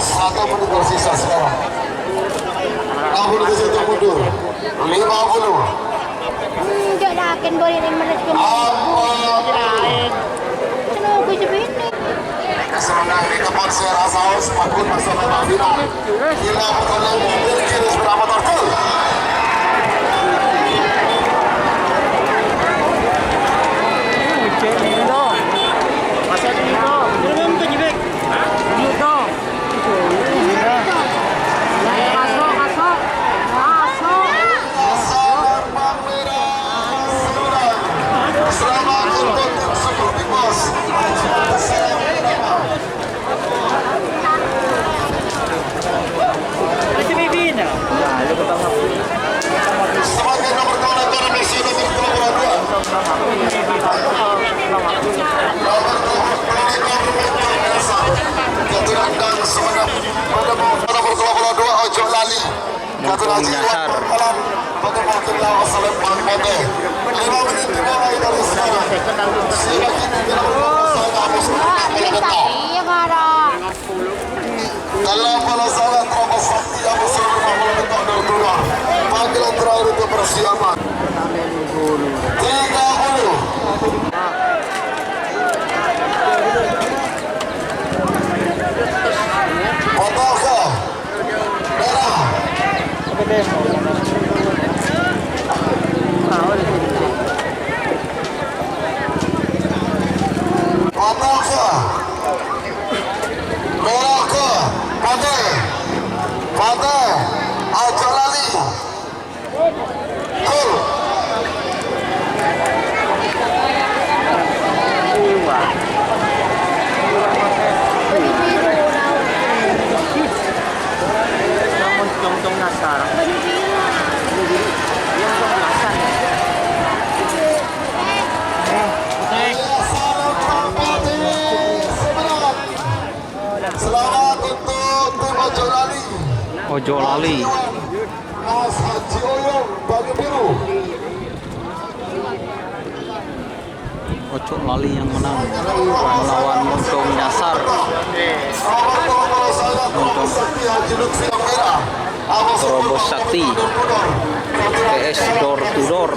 Satu menit tersisa sekarang. 60 detik mundur. 50. Enggak dah akan boleh 5 menit kemudian. Kenapa sebini? Kesenangan di depan saya rasa harus makut masuk ke final. Gila pertandingan mobil kiri berapa terkul. Selamat untuk tim Super Big Boss. Sebagai nomor 2 negara Malaysia nomor 22 Ojo Lali. Mumpung nyasar. 5 menit dimulai dari sekarang. Iya marah. Dalam bola sangat terlalu sakti yang besar membentuk Dortmund. Panggilan terakhir untuk persiapan. 30. Potongka merah. Potongka merah ke Pantai Ojo Lali. Gol. Tong nasar. Selamat untuk tim Ojo Lali. Ojo Lali. Mas Haji Oyong bagi biru. Ojo Lali yang menang melawan Muntong Nyasar. Terobos Sakti PS Door to Door.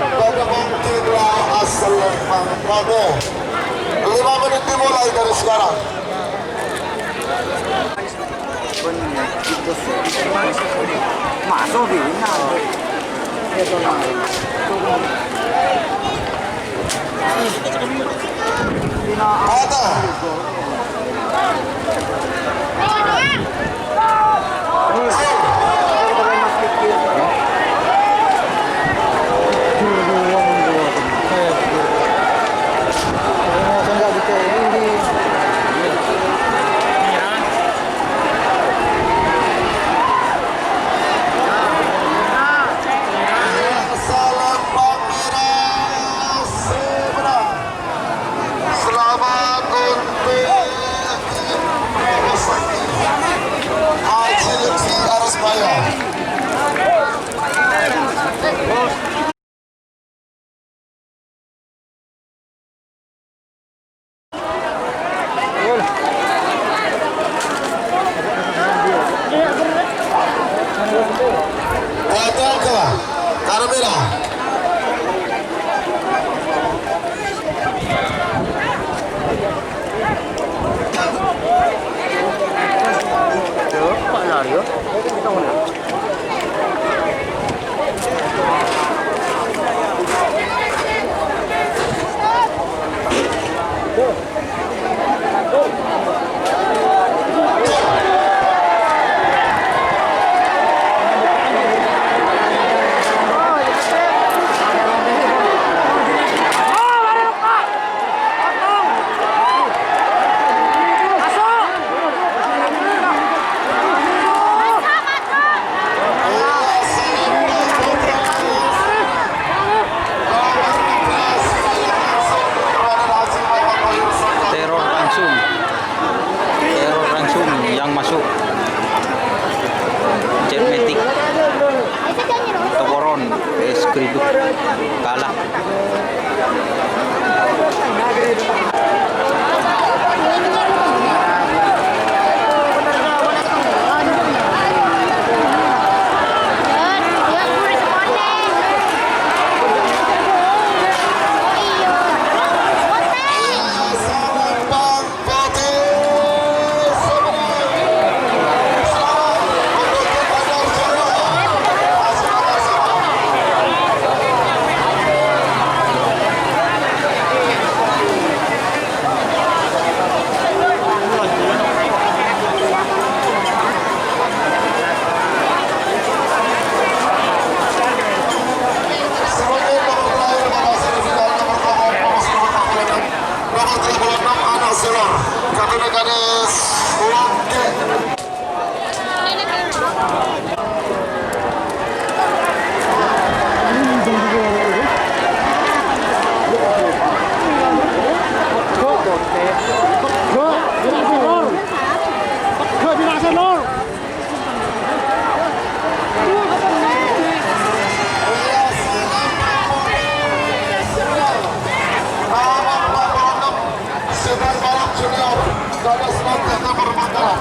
Pada mungkinlah asal mangkade. 5 menit dimulai dari sekarang. Masuk final. Mata. Selamat untuk Haji Lutfi Arsmaya. Potongka Karmela. Keriduk kalah. sudah garis Oke. Nomor 46 Sinar Balap Junior garis nanti bermakanan